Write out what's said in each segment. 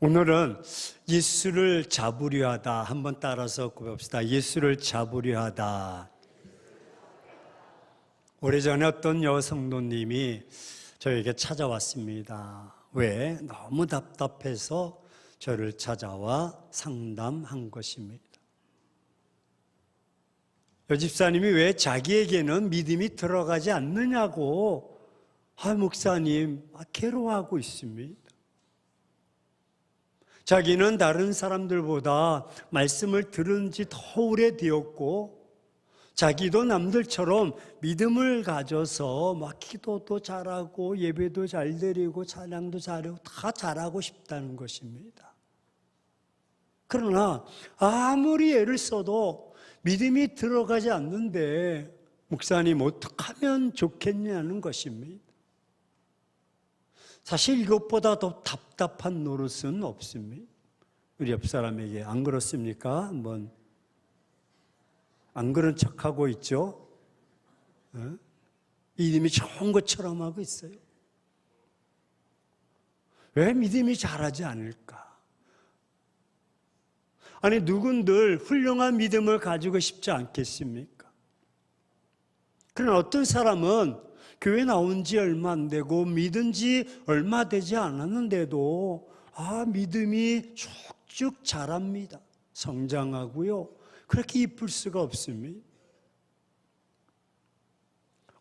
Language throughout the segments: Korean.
오늘은 예수를 잡으려 하다. 한번 따라서 고백합시다. 예수를 잡으려 하다. 오래전에 어떤 여성도님이 저에게 찾아왔습니다. 왜? 너무 답답해서 저를 찾아와 상담한 것입니다. 여 집사님이 왜 자기에게는 믿음이 들어가지 않느냐고 목사님 괴로워하고 있습니다. 자기는 다른 사람들보다 말씀을 들은 지 더 오래되었고 자기도 남들처럼 믿음을 가져서 기도도 잘하고 예배도 잘 드리고 찬양도 잘하고 다 잘하고 싶다는 것입니다. 그러나 아무리 애를 써도 믿음이 들어가지 않는데 목사님 어떻게 하면 좋겠냐는 것입니다. 사실 이것보다 더 답답한 노릇은 없습니다. 우리 옆 사람에게 안 그렇습니까? 한번 안 그런 척하고 있죠? 믿음이 좋은 것처럼 하고 있어요. 왜 믿음이 자라지 않을까? 아니 누군들 훌륭한 믿음을 가지고 싶지 않겠습니까? 그러나 어떤 사람은 교회 나온 지 얼마 안 되고 믿은 지 얼마 되지 않았는데도 믿음이 쭉쭉 자랍니다. 성장하고요. 그렇게 이쁠 수가 없습니다.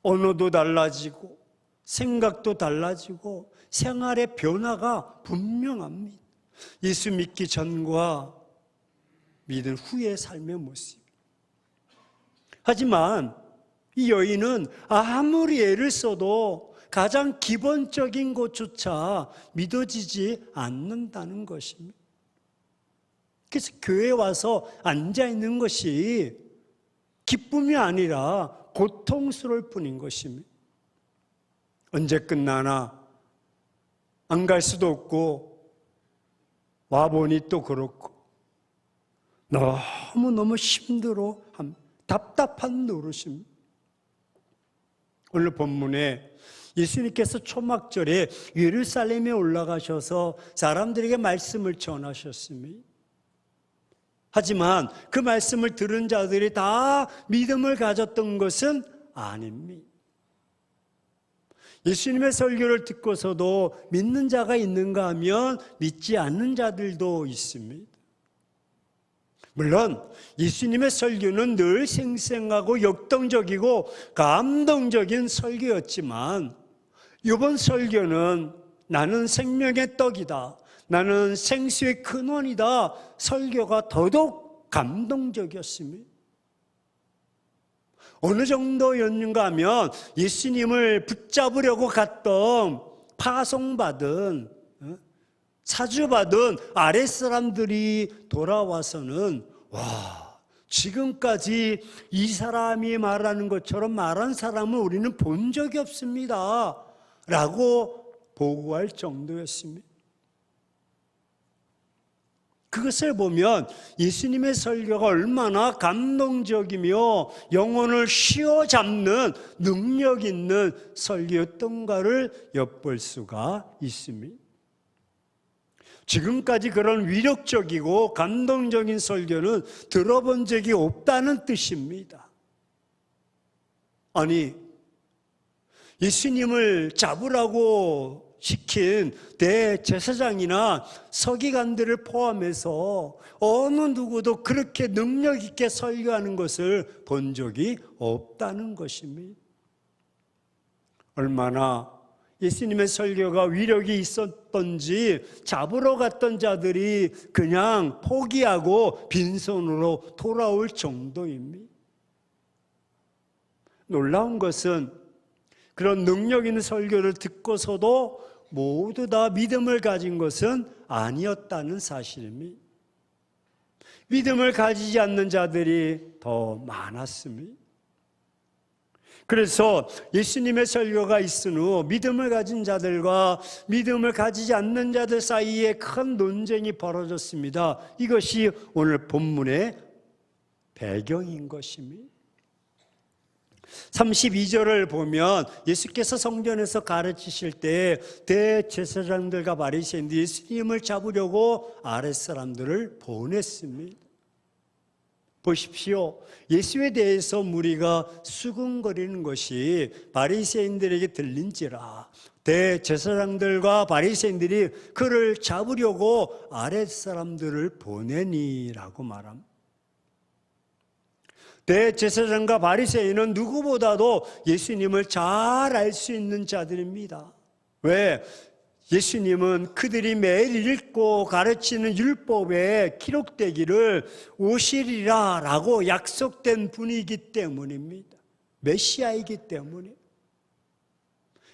언어도 달라지고 생각도 달라지고 생활의 변화가 분명합니다. 예수 믿기 전과 믿은 후의 삶의 모습. 하지만 이 여인은 아무리 애를 써도 가장 기본적인 것조차 믿어지지 않는다는 것입니다. 그래서 교회에 와서 앉아있는 것이 기쁨이 아니라 고통스러울 뿐인 것입니다. 언제 끝나나 안 갈 수도 없고 와보니 또 그렇고 너무너무 힘들어 답답한 노릇입니다. 오늘 본문에 예수님께서 초막절에 예루살렘에 올라가셔서 사람들에게 말씀을 전하셨습니다. 하지만 그 말씀을 들은 자들이 다 믿음을 가졌던 것은 아닙니다. 예수님의 설교를 듣고서도 믿는 자가 있는가 하면 믿지 않는 자들도 있습니다. 물론 예수님의 설교는 늘 생생하고 역동적이고 감동적인 설교였지만 이번 설교는 나는 생명의 떡이다, 나는 생수의 근원이다 설교가 더더욱 감동적이었습니다. 어느 정도였는가 하면 예수님을 붙잡으려고 갔던 파송받은 사주받은 아랫사람들이 돌아와서는 지금까지 이 사람이 말하는 것처럼 말한 사람은 우리는 본 적이 없습니다 라고 보고할 정도였습니다. 그것을 보면 예수님의 설교가 얼마나 감동적이며 영혼을 휘어잡는 능력 있는 설교였던가를 엿볼 수가 있습니다. 지금까지 그런 위력적이고 감동적인 설교는 들어본 적이 없다는 뜻입니다. 아니, 예수님을 잡으라고 시킨 대제사장이나 서기관들을 포함해서 어느 누구도 그렇게 능력 있게 설교하는 것을 본 적이 없다는 것입니다. 얼마나 예수님의 설교가 위력이 있었던지 잡으러 갔던 자들이 그냥 포기하고 빈손으로 돌아올 정도입니다. 놀라운 것은 그런 능력 있는 설교를 듣고서도 모두 다 믿음을 가진 것은 아니었다는 사실입니다. 믿음을 가지지 않는 자들이 더 많았습니다. 그래서 예수님의 설교가 있은 후 믿음을 가진 자들과 믿음을 가지지 않는 자들 사이에 큰 논쟁이 벌어졌습니다. 이것이 오늘 본문의 배경인 것입니다. 32절을 보면 예수께서 성전에서 가르치실 때 대제사장들과 바리새인들이 예수님을 잡으려고 아랫사람들을 보냈습니다. 보십시오. 예수에 대해서 무리가 수군거리는 것이 바리새인들에게 들린지라 대제사장들과 바리새인들이 그를 잡으려고 아랫사람들을 보내니라고 말합니다. 대제사장과 바리새인은 누구보다도 예수님을 잘 알 수 있는 자들입니다. 왜? 예수님은 그들이 매일 읽고 가르치는 율법에 기록되기를 오시리라 라고 약속된 분이기 때문입니다. 메시아이기 때문에.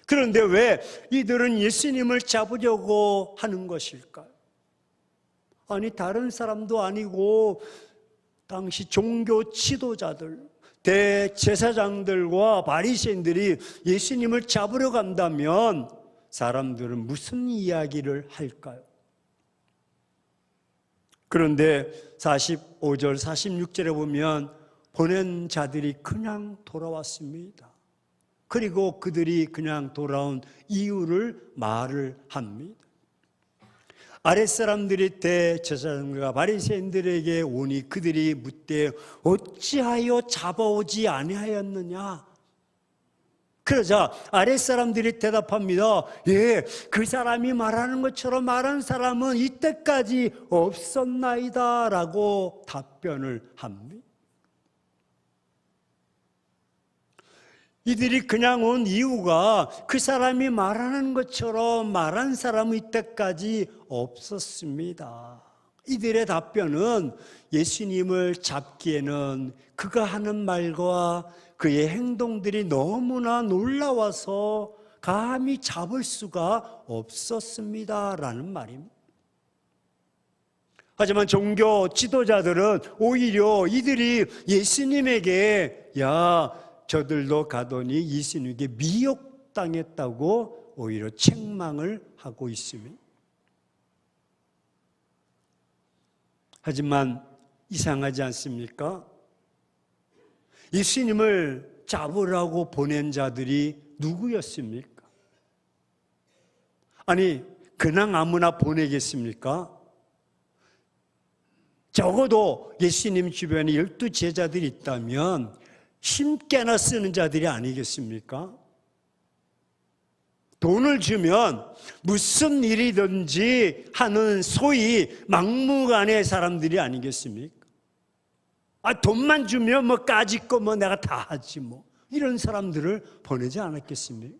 그런데 왜 이들은 예수님을 잡으려고 하는 것일까요? 아니, 다른 사람도 아니고 당시 종교 지도자들, 대제사장들과 바리새인들이 예수님을 잡으러 간다면 사람들은 무슨 이야기를 할까요? 그런데 45절, 46절에 보면 보낸 자들이 그냥 돌아왔습니다. 그리고 그들이 그냥 돌아온 이유를 말을 합니다. 아랫사람들이 대제사장과 바리새인들에게 오니 그들이 묻되 어찌하여 잡아오지 아니하였느냐? 그러자 아랫사람들이 대답합니다. 예, 그 사람이 말하는 것처럼 말한 사람은 이때까지 없었나이다 라고 답변을 합니다. 이들이 그냥 온 이유가 그 사람이 말하는 것처럼 말한 사람은 이때까지 없었습니다. 이들의 답변은 예수님을 잡기에는 그가 하는 말과 그의 행동들이 너무나 놀라워서 감히 잡을 수가 없었습니다 라는 말입니다. 하지만 종교 지도자들은 오히려 이들이 예수님에게 저들도 가더니 예수님에게 미혹당했다고 오히려 책망을 하고 있습니다. 하지만 이상하지 않습니까? 예수님을 잡으라고 보낸 자들이 누구였습니까? 아니, 그냥 아무나 보내겠습니까? 적어도 예수님 주변에 12 제자들이 있다면 힘께나 쓰는 자들이 아니겠습니까? 돈을 주면 무슨 일이든지 하는 소위 막무가내 사람들이 아니겠습니까? 돈만 주면 까짓 거 내가 다 하지 이런 사람들을 보내지 않았겠습니까?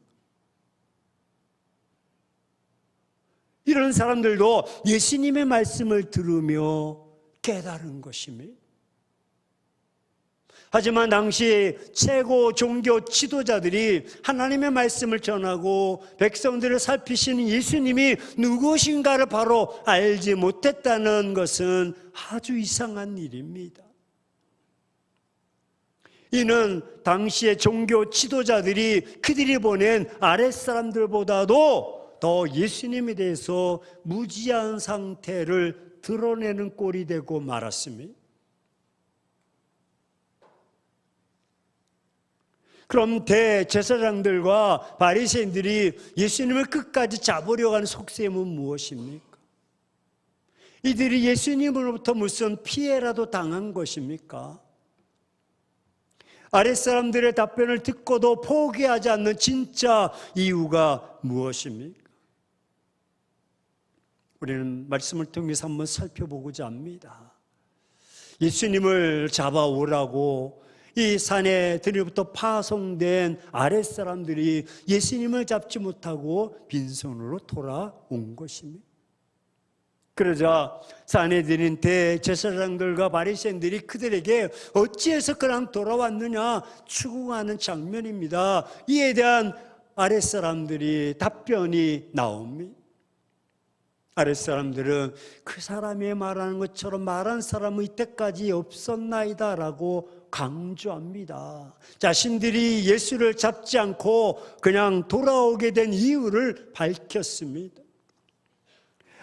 이런 사람들도 예수님의 말씀을 들으며 깨달은 것입니다. 하지만 당시 최고 종교 지도자들이 하나님의 말씀을 전하고 백성들을 살피시는 예수님이 누구신가를 바로 알지 못했다는 것은 아주 이상한 일입니다. 이는 당시의 종교 지도자들이 그들이 보낸 아랫사람들보다도 더 예수님에 대해서 무지한 상태를 드러내는 꼴이 되고 말았습니다. 그럼 대제사장들과 바리새인들이 예수님을 끝까지 잡으려고 하는 속셈은 무엇입니까? 이들이 예수님으로부터 무슨 피해라도 당한 것입니까? 아랫사람들의 답변을 듣고도 포기하지 않는 진짜 이유가 무엇입니까? 우리는 말씀을 통해서 한번 살펴보고자 합니다. 예수님을 잡아오라고 이 산에 들로부터 파송된 아랫사람들이 예수님을 잡지 못하고 빈손으로 돌아온 것입니다. 그러자 산헤드린 대제사장들과 바리새인들이 그들에게 어찌해서 그냥 돌아왔느냐 추궁하는 장면입니다. 이에 대한 아랫사람들이 답변이 나옵니다. 아랫사람들은 그 사람이 말하는 것처럼 말한 사람은 이때까지 없었나이다 라고 강조합니다. 자신들이 예수를 잡지 않고 그냥 돌아오게 된 이유를 밝혔습니다.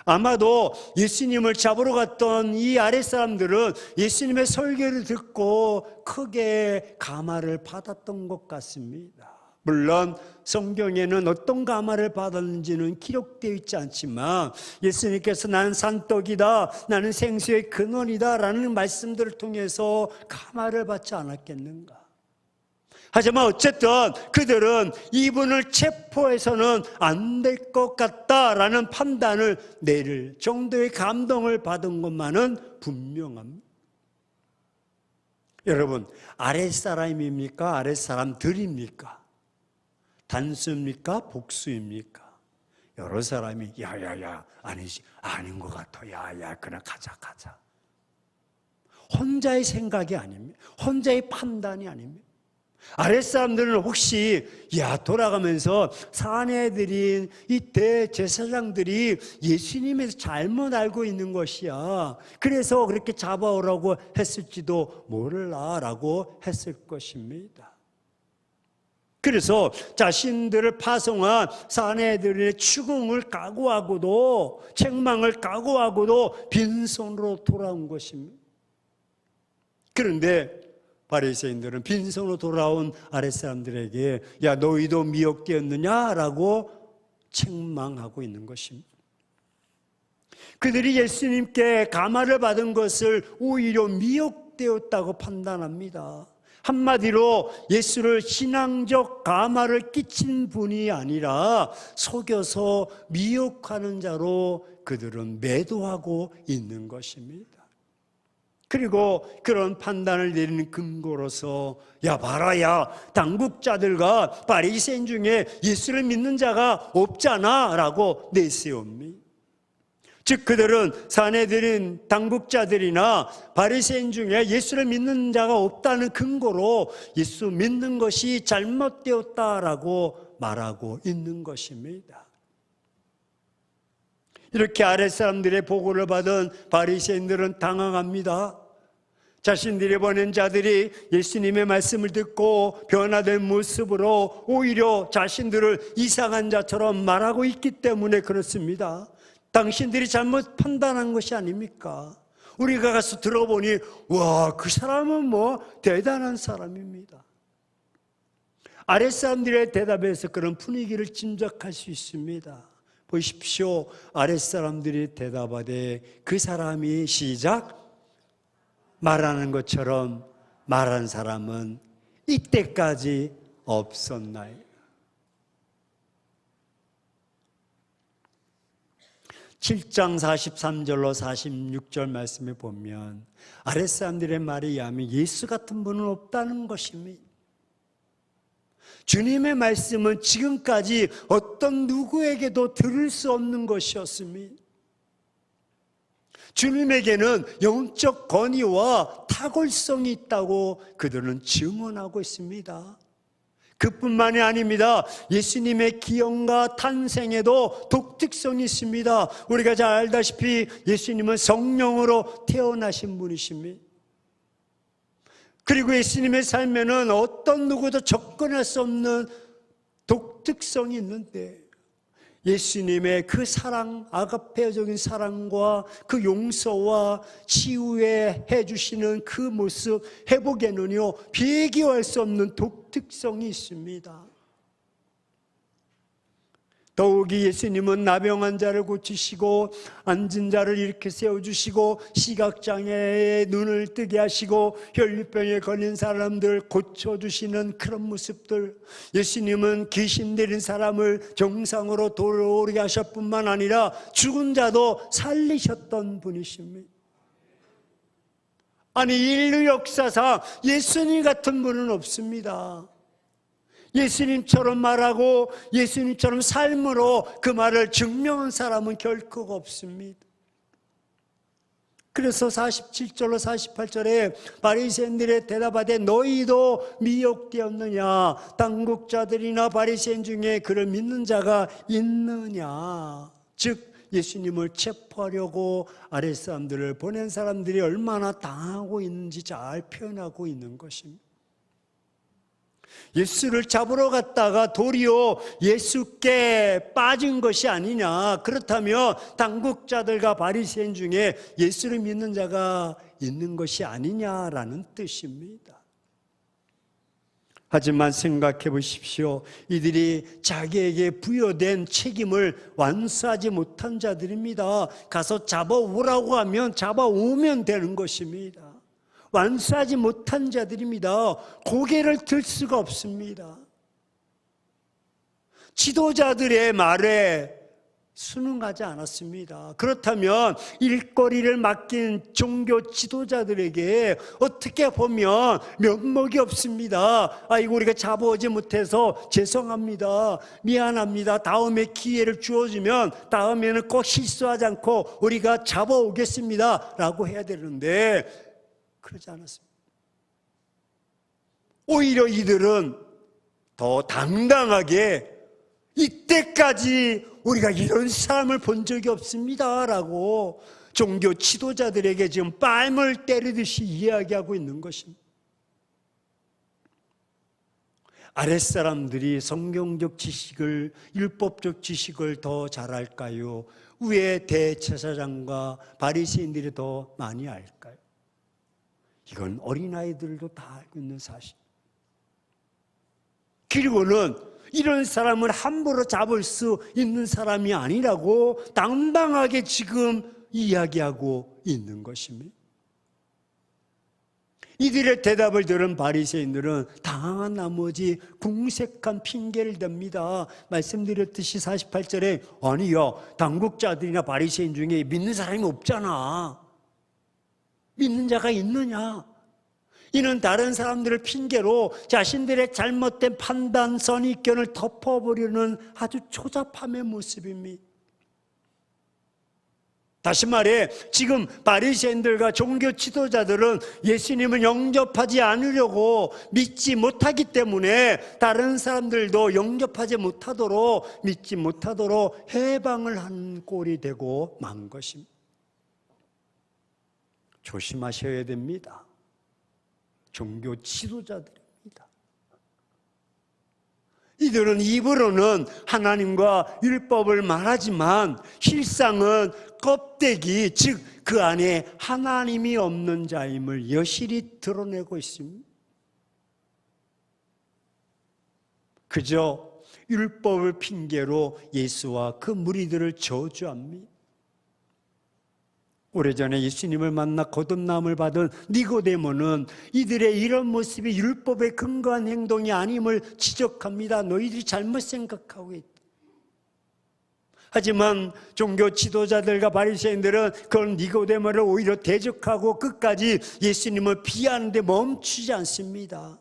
아마도 예수님을 잡으러 갔던 이 아랫사람들은 예수님의 설교를 듣고 크게 감화를 받았던 것 같습니다. 물론 성경에는 어떤 감화를 받았는지는 기록되어 있지 않지만 예수님께서 나는 산떡이다, 나는 생수의 근원이다 라는 말씀들을 통해서 감화를 받지 않았겠는가. 하지만 어쨌든 그들은 이분을 체포해서는 안 될 것 같다라는 판단을 내릴 정도의 감동을 받은 것만은 분명합니다. 여러분, 아랫사람입니까? 아랫사람들입니까? 단수입니까? 복수입니까? 여러 사람이 야야야 아니지, 아닌 것 같아, 야야 그래 가자. 혼자의 생각이 아닙니다. 혼자의 판단이 아닙니다. 아랫사람들은 혹시 돌아가면서 사내들인 이 대제사장들이 예수님에서 잘못 알고 있는 것이야, 그래서 그렇게 잡아오라고 했을지도 몰라라고 했을 것입니다. 그래서 자신들을 파송한 사내들의 추궁을 각오하고도 책망을 각오하고도 빈손으로 돌아온 것입니다. 그런데 바리새인들은 빈손으로 돌아온 아랫사람들에게 야 너희도 미혹되었느냐라고 책망하고 있는 것입니다. 그들이 예수님께 감화를 받은 것을 오히려 미혹되었다고 판단합니다. 한마디로 예수를 신앙적 감화를 끼친 분이 아니라 속여서 미혹하는 자로 그들은 매도하고 있는 것입니다. 그리고 그런 판단을 내리는 근거로서 야 봐라, 야 당국자들과 바리새인 중에 예수를 믿는 자가 없잖아 라고 내세웁니다. 즉 그들은 사내들인 당국자들이나 바리새인 중에 예수를 믿는 자가 없다는 근거로 예수 믿는 것이 잘못되었다라고 말하고 있는 것입니다. 이렇게 아랫사람들의 보고를 받은 바리새인들은 당황합니다. 자신들이 보낸 자들이 예수님의 말씀을 듣고 변화된 모습으로 오히려 자신들을 이상한 자처럼 말하고 있기 때문에 그렇습니다. 당신들이 잘못 판단한 것이 아닙니까? 우리가 가서 들어보니 와, 그 사람은 대단한 사람입니다. 아랫사람들의 대답에서 그런 분위기를 짐작할 수 있습니다. 보십시오. 아랫사람들이 대답하되 그 사람이 시작 말하는 것처럼 말한 사람은 이때까지 없었나요? 7장 43절로 46절 말씀에 보면 아랫사람들의 말에 의하면 예수 같은 분은 없다는 것입니다. 주님의 말씀은 지금까지 어떤 누구에게도 들을 수 없는 것이었습니다. 주님에게는 영적 권위와 탁월성이 있다고 그들은 증언하고 있습니다. 그뿐만이 아닙니다. 예수님의 기형과 탄생에도 독특성이 있습니다. 우리가 잘 알다시피 예수님은 성령으로 태어나신 분이십니다. 그리고 예수님의 삶에는 어떤 누구도 접근할 수 없는 독특성이 있는데 예수님의 그 사랑, 아가페적인 사랑과 그 용서와 치유해 주시는 그 모습, 회복에는요 비교할 수 없는 독특성이 있습니다. 더욱이 예수님은 나병한 자를 고치시고 앉은 자를 일으켜 세워주시고 시각장애의 눈을 뜨게 하시고 혈류병에 걸린 사람들 고쳐주시는 그런 모습들, 예수님은 귀신 들린 사람을 정상으로 돌아오게 하실 뿐만 아니라 죽은 자도 살리셨던 분이십니다. 아니 인류 역사상 예수님 같은 분은 없습니다. 예수님처럼 말하고 예수님처럼 삶으로 그 말을 증명한 사람은 결코 없습니다. 그래서 47절로 48절에 바리새인들의 대답하되 너희도 미혹되었느냐? 당국자들이나 바리새인 중에 그를 믿는 자가 있느냐? 즉 예수님을 체포하려고 아랫사람들을 보낸 사람들이 얼마나 당하고 있는지 잘 표현하고 있는 것입니다. 예수를 잡으러 갔다가 도리어 예수께 빠진 것이 아니냐. 그렇다면 당국자들과 바리새인 중에 예수를 믿는 자가 있는 것이 아니냐라는 뜻입니다. 하지만 생각해 보십시오. 이들이 자기에게 부여된 책임을 완수하지 못한 자들입니다. 가서 잡아오라고 하면 잡아오면 되는 것입니다. 완수하지 못한 자들입니다. 고개를 들 수가 없습니다. 지도자들의 말에 순응하지 않았습니다. 그렇다면 일거리를 맡긴 종교 지도자들에게 어떻게 보면 면목이 없습니다. 아이고, 우리가 잡아오지 못해서 죄송합니다. 미안합니다. 다음에 기회를 주어주면 다음에는 꼭 실수하지 않고 우리가 잡아오겠습니다 라고 해야 되는데 그러지 않았습니다. 오히려 이들은 더 당당하게 이때까지 우리가 이런 사람을 본 적이 없습니다 라고 종교 지도자들에게 지금 뺨을 때리듯이 이야기하고 있는 것입니다. 아랫사람들이 성경적 지식을, 율법적 지식을 더 잘할까요? 위에 대제사장과 바리새인들이 더 많이 알까요? 이건 어린아이들도 다 알고 있는 사실. 그리고는 이런 사람을 함부로 잡을 수 있는 사람이 아니라고 당당하게 지금 이야기하고 있는 것입니다. 이들의 대답을 들은 바리새인들은 당황한 나머지 궁색한 핑계를 댑니다. 말씀드렸듯이 48절에 아니요, 당국자들이나 바리새인 중에 믿는 사람이 없잖아. 믿는 자가 있느냐? 이는 다른 사람들을 핑계로 자신들의 잘못된 판단, 선입견을 덮어버리는 아주 초잡함의 모습입니다. 다시 말해 지금 바리새인들과 종교 지도자들은 예수님을 영접하지 않으려고 믿지 못하기 때문에 다른 사람들도 영접하지 못하도록, 믿지 못하도록 해방을 한 꼴이 되고 만 것입니다. 조심하셔야 됩니다. 종교 지도자들입니다. 이들은 입으로는 하나님과 율법을 말하지만 실상은 껍데기, 즉 그 안에 하나님이 없는 자임을 여실히 드러내고 있습니다. 그저 율법을 핑계로 예수와 그 무리들을 저주합니다. 오래전에 예수님을 만나 거듭남을 받은 니고데모는 이들의 이런 모습이 율법에 근거한 행동이 아님을 지적합니다. 너희들이 잘못 생각하고 있다. 하지만 종교 지도자들과 바리새인들은 그런 니고데모를 오히려 대적하고 끝까지 예수님을 비하하는데 멈추지 않습니다.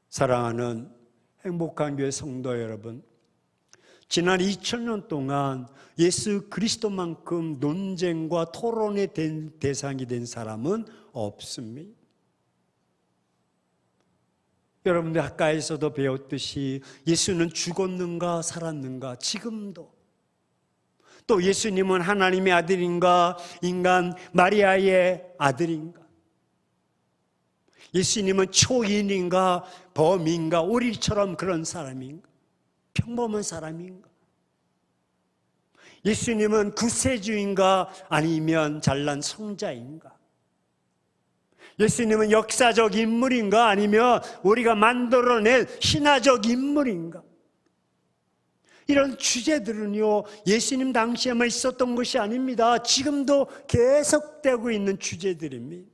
사랑하는 행복한 교회 성도 여러분, 지난 2000년 동안 예수 그리스도만큼 논쟁과 토론의 대상이 된 사람은 없습니다. 여러분들 학과에서도 배웠듯이 예수는 죽었는가 살았는가, 지금도. 또 예수님은 하나님의 아들인가 인간 마리아의 아들인가, 예수님은 초인인가 범인가, 우리처럼 그런 사람인가, 평범한 사람인가, 예수님은 구세주인가 아니면 잘난 성자인가, 예수님은 역사적 인물인가 아니면 우리가 만들어낸 신화적 인물인가. 이런 주제들은요, 예수님 당시에만 있었던 것이 아닙니다. 지금도 계속되고 있는 주제들입니다.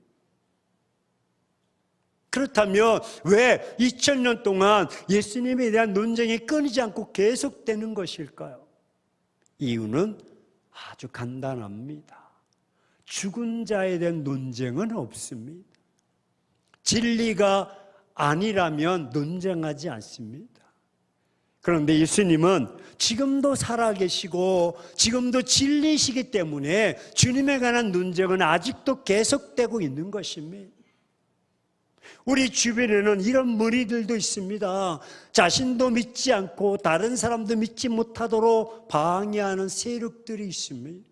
그렇다면 왜 2000년 동안 예수님에 대한 논쟁이 끊이지 않고 계속되는 것일까요? 이유는 아주 간단합니다. 죽은 자에 대한 논쟁은 없습니다. 진리가 아니라면 논쟁하지 않습니다. 그런데 예수님은 지금도 살아계시고 지금도 진리시기 때문에 주님에 관한 논쟁은 아직도 계속되고 있는 것입니다. 우리 주변에는 이런 무리들도 있습니다. 자신도 믿지 않고 다른 사람도 믿지 못하도록 방해하는 세력들이 있습니다.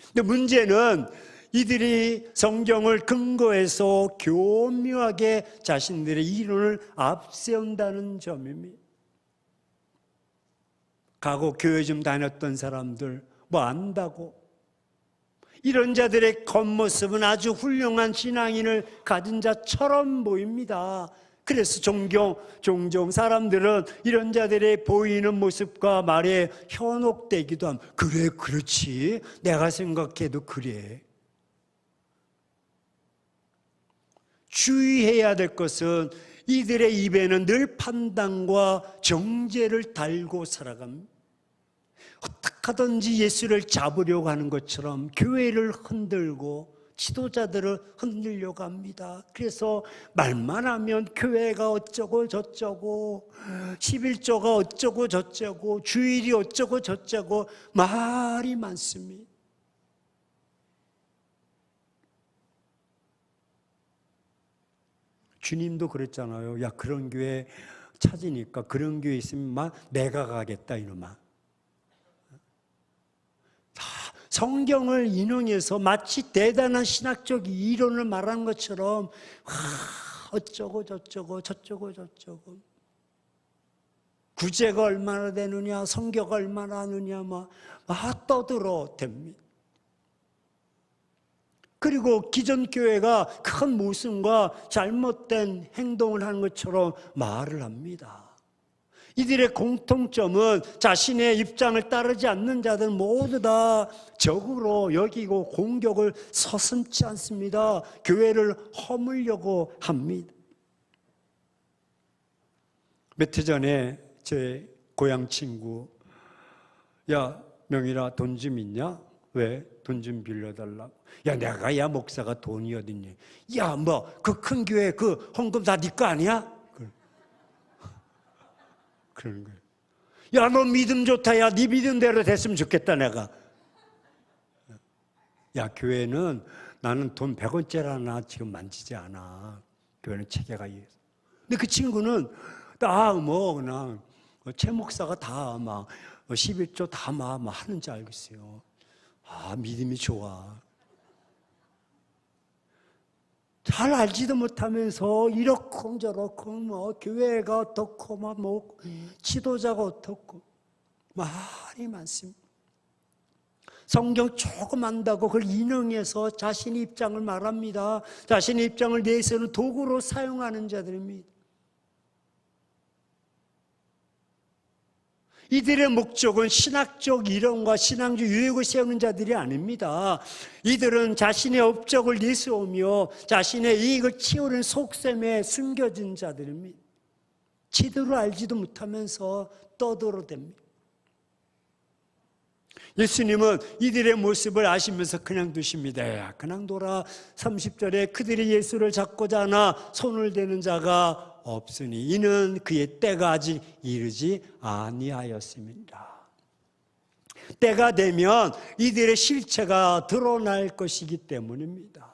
근데 문제는 이들이 성경을 근거해서 교묘하게 자신들의 이론을 앞세운다는 점입니다. 과거 교회 좀 다녔던 사람들 뭐 안다고, 이런 자들의 겉모습은 아주 훌륭한 신앙인을 가진 자처럼 보입니다. 그래서 종종 사람들은 이런 자들의 보이는 모습과 말에 현혹되기도 함. 그래, 그렇지, 내가 생각해도 그래. 주의해야 될 것은 이들의 입에는 늘 판단과 정죄를 달고 살아갑니다. 어떻게 하든지 예수를 잡으려고 하는 것처럼 교회를 흔들고 지도자들을 흔들려고 합니다. 그래서 말만 하면 교회가 어쩌고 저쩌고, 11조가 어쩌고 저쩌고, 주일이 어쩌고 저쩌고 말이 많습니다. 주님도 그랬잖아요. 야, 그런 교회 찾으니까 그런 교회 있으면 내가 가겠다 이놈아. 성경을 인용해서 마치 대단한 신학적 이론을 말하는 것처럼 어쩌고 저쩌고 저쩌고 저쩌고, 구제가 얼마나 되느냐, 성교가 얼마나 하느냐 막 떠들어 댑니다. 그리고 기존 교회가 큰 모순과 잘못된 행동을 하는 것처럼 말을 합니다. 이들의 공통점은 자신의 입장을 따르지 않는 자들 모두 다 적으로 여기고 공격을 서슴지 않습니다. 교회를 허물려고 합니다. 몇 해 전에 제 고향 친구, 야, 명일아, 돈 좀 있냐? 왜? 돈 좀 빌려달라고. 야, 내가 야 목사가 돈이 어딨니? 야, 뭐 그 큰 교회 그 헌금 다 네 거 아니야? 그러는 거예요. 야, 너 믿음 좋다. 야, 네 믿음대로 됐으면 좋겠다 내가. 야, 교회는 나는 돈 100원짜리 지금 만지지 않아. 교회는 체계가 이해서. 근데 그 친구는 다 뭐 그냥 최 목사가 다 막 11조 다 막 하는 줄 알고 있어요. 아, 믿음이 좋아. 잘 알지도 못하면서 이렇고 저렇고 뭐 교회가 어떻고 뭐 지도자가 어떻고 말이 많습니다. 성경 조금 안다고 그걸 인용해서 자신의 입장을 말합니다. 자신의 입장을 내세우는 도구로 사용하는 자들입니다. 이들의 목적은 신학적 이론과 신앙적 유익을 세우는 자들이 아닙니다. 이들은 자신의 업적을 내세우며 자신의 이익을 채우는 속셈에 숨겨진 자들입니다. 제대로 알지도 못하면서 떠들어댑니다. 예수님은 이들의 모습을 아시면서 그냥 두십니다. 야, 그냥 둬라. 30절에 그들이 예수를 잡고자 하나 손을 대는 자가 없으니 이는 그의 때가 아직 이르지 아니하였습니다. 때가 되면 이들의 실체가 드러날 것이기 때문입니다.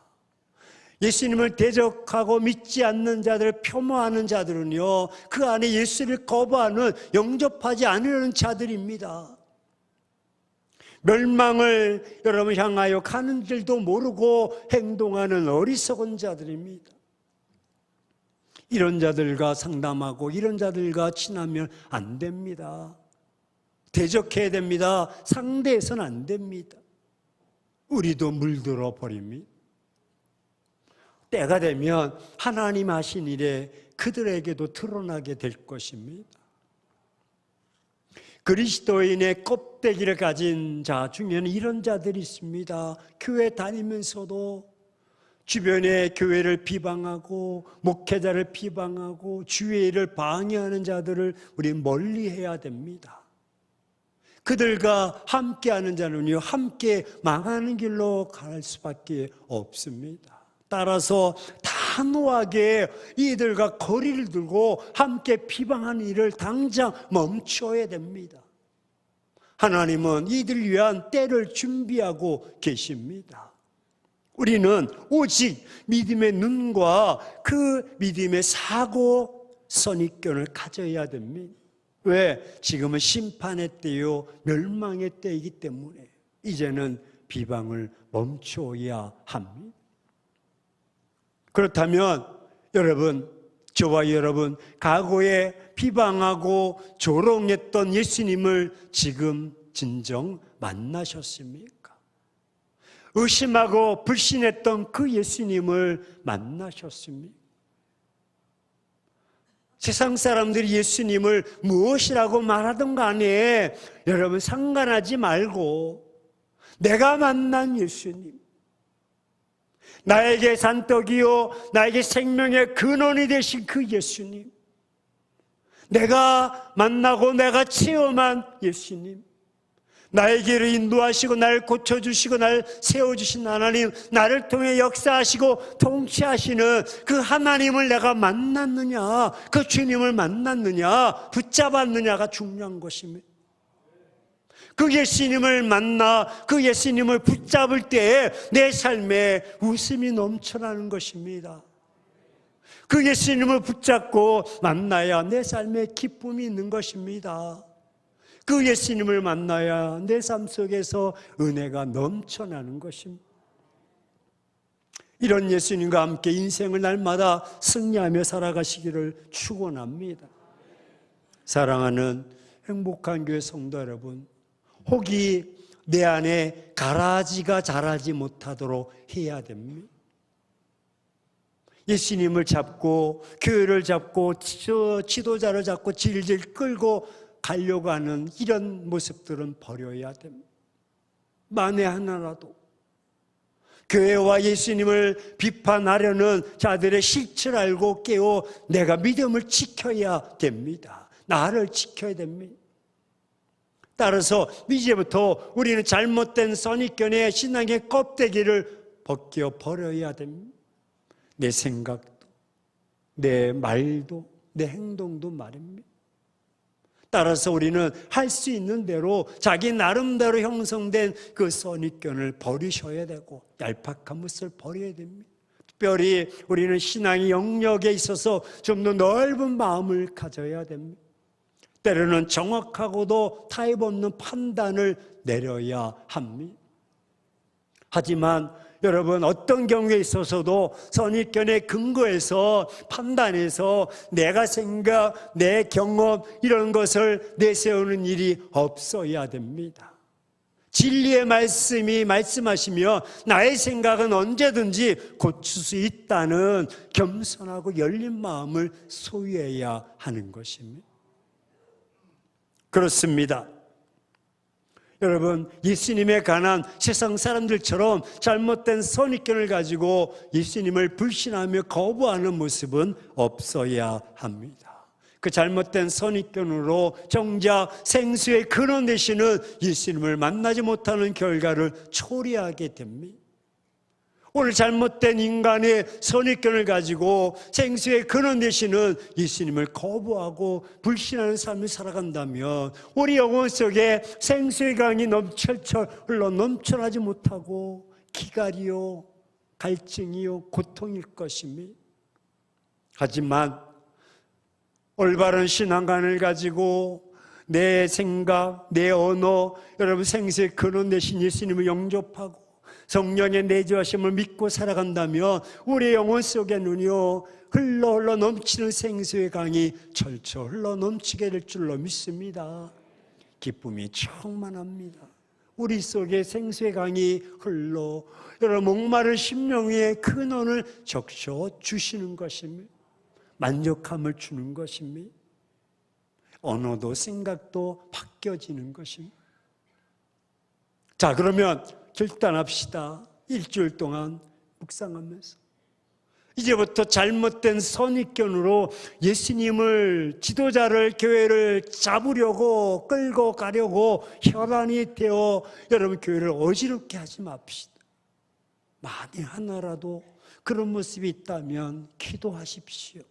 예수님을 대적하고 믿지 않는 자들, 폄하하는 자들은요, 그 안에 예수를 거부하는, 영접하지 않으려는 자들입니다. 멸망을 여러분 향하여 가는 줄도 모르고 행동하는 어리석은 자들입니다. 이런 자들과 상담하고 이런 자들과 친하면 안 됩니다. 대적해야 됩니다. 상대해서는 안 됩니다. 우리도 물들어 버립니다. 때가 되면 하나님 하신 일에 그들에게도 드러나게 될 것입니다. 그리스도인의 껍데기를 가진 자 중에는 이런 자들이 있습니다. 교회 다니면서도 주변의 교회를 비방하고 목회자를 비방하고 주의 일을 방해하는 자들을 우리 멀리해야 됩니다. 그들과 함께하는 자는요, 함께 망하는 길로 갈 수밖에 없습니다. 따라서 단호하게 이들과 거리를 두고 함께 비방하는 일을 당장 멈춰야 됩니다. 하나님은 이들 위한 때를 준비하고 계십니다. 우리는 오직 믿음의 눈과 그 믿음의 사고 선입견을 가져야 됩니다. 왜? 지금은 심판의 때요, 멸망의 때이기 때문에 이제는 비방을 멈춰야 합니다. 그렇다면 여러분, 저와 여러분, 과거에 비방하고 조롱했던 예수님을 지금 진정 만나셨습니까? 의심하고 불신했던 그 예수님을 만나셨습니까? 세상 사람들이 예수님을 무엇이라고 말하든 간에 여러분 상관하지 말고 내가 만난 예수님, 나에게 산떡이요 나에게 생명의 근원이 되신 그 예수님, 내가 만나고 내가 체험한 예수님, 나의 길을 인도하시고 나를 고쳐주시고 나를 세워주신 하나님, 나를 통해 역사하시고 통치하시는 그 하나님을 내가 만났느냐, 그 주님을 만났느냐, 붙잡았느냐가 중요한 것입니다. 그 예수님을 만나 그 예수님을 붙잡을 때에 내 삶에 웃음이 넘쳐나는 것입니다. 그 예수님을 붙잡고 만나야 내 삶에 기쁨이 있는 것입니다. 그 예수님을 만나야 내 삶 속에서 은혜가 넘쳐나는 것입니다. 이런 예수님과 함께 인생을 날마다 승리하며 살아가시기를 축원합니다. 사랑하는 행복한 교회 성도 여러분, 혹이 내 안에 가라지가 자라지 못하도록 해야 됩니다. 예수님을 잡고 교회를 잡고 지도자를 잡고 질질 끌고 가려고 하는 이런 모습들은 버려야 됩니다. 만에 하나라도 교회와 예수님을 비판하려는 자들의 실체를 알고 깨어 내가 믿음을 지켜야 됩니다. 나를 지켜야 됩니다. 따라서 이제부터 우리는 잘못된 선입견의 신앙의 껍데기를 벗겨 버려야 됩니다. 내 생각도, 내 말도, 내 행동도 말입니다. 따라서 우리는 할 수 있는 대로 자기 나름대로 형성된 그 선입견을 버리셔야 되고 얄팍한 것을 버려야 됩니다. 특별히 우리는 신앙의 영역에 있어서 좀 더 넓은 마음을 가져야 됩니다. 때로는 정확하고도 타협 없는 판단을 내려야 합니다. 하지만 여러분, 어떤 경우에 있어서도 선입견의 근거에서 판단해서 내가 생각, 내 경험 이런 것을 내세우는 일이 없어야 됩니다. 진리의 말씀이 말씀하시며 나의 생각은 언제든지 고칠 수 있다는 겸손하고 열린 마음을 소유해야 하는 것입니다. 그렇습니다. 여러분, 예수님에 관한 세상 사람들처럼 잘못된 선입견을 가지고 예수님을 불신하며 거부하는 모습은 없어야 합니다. 그 잘못된 선입견으로 정작 생수의 근원 되시는 예수님을 만나지 못하는 결과를 초래하게 됩니다. 오늘 잘못된 인간의 선입견을 가지고 생수의 근원 되시는 예수님을 거부하고 불신하는 삶을 살아간다면 우리 영혼 속에 생수의 강이 철철 흘러 넘쳐나지 못하고 기갈이요, 갈증이요, 고통일 것입니다. 하지만 올바른 신앙관을 가지고 내 생각, 내 언어, 여러분 생수의 근원 되신 예수님을 영접하고 성령의 내주하심을 믿고 살아간다면 우리의 영혼 속에는요 흘러 넘치는 생수의 강이 철철 흘러 넘치게 될 줄로 믿습니다. 기쁨이 충만합니다. 우리 속에 생수의 강이 흘러 여러분 목마른 심령 위에 근원을 적셔 주시는 것입니다. 만족함을 주는 것입니다. 언어도 생각도 바뀌어지는 것입니다. 자, 그러면 결단합시다. 일주일 동안 묵상하면서 이제부터 잘못된 선입견으로 예수님을, 지도자를, 교회를 잡으려고 끌고 가려고 혈안이 되어 여러분 교회를 어지럽게 하지 맙시다. 만에 하나라도 그런 모습이 있다면 기도하십시오.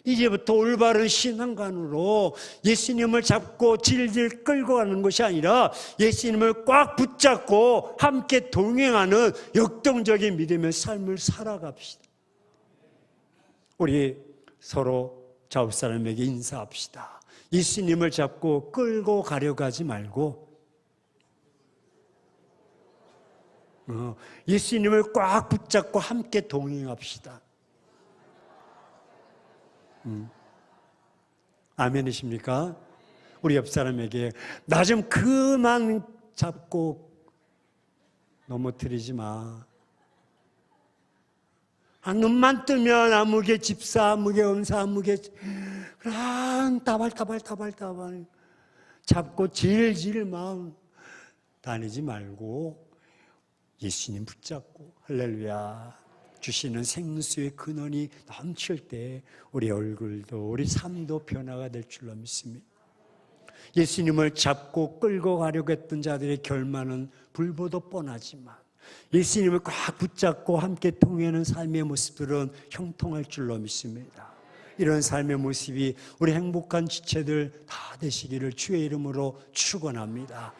이제부터 올바른 신앙관으로 예수님을 잡고 질질 끌고 가는 것이 아니라 예수님을 꽉 붙잡고 함께 동행하는 역동적인 믿음의 삶을 살아갑시다. 우리 서로 좌우 사람에게 인사합시다. 예수님을 잡고 끌고 가려고 하지 말고 예수님을 꽉 붙잡고 함께 동행합시다. 아멘이십니까? 우리 옆 사람에게 나 좀 그만 잡고 넘어뜨리지 마. 눈만 뜨면 아무개 집사, 아무개 은사, 아무개 그냥 다발다발 잡고 질질 막 다니지 말고 예수님 붙잡고 할렐루야 주시는 생수의 근원이 넘칠 때 우리 얼굴도 우리 삶도 변화가 될 줄로 믿습니다. 예수님을 잡고 끌고 가려고 했던 자들의 결말은 불보듯 뻔하지만 예수님을 꽉 붙잡고 함께 통하는 삶의 모습들은 형통할 줄로 믿습니다. 이런 삶의 모습이 우리 행복한 지체들 다 되시기를 주의 이름으로 축원합니다.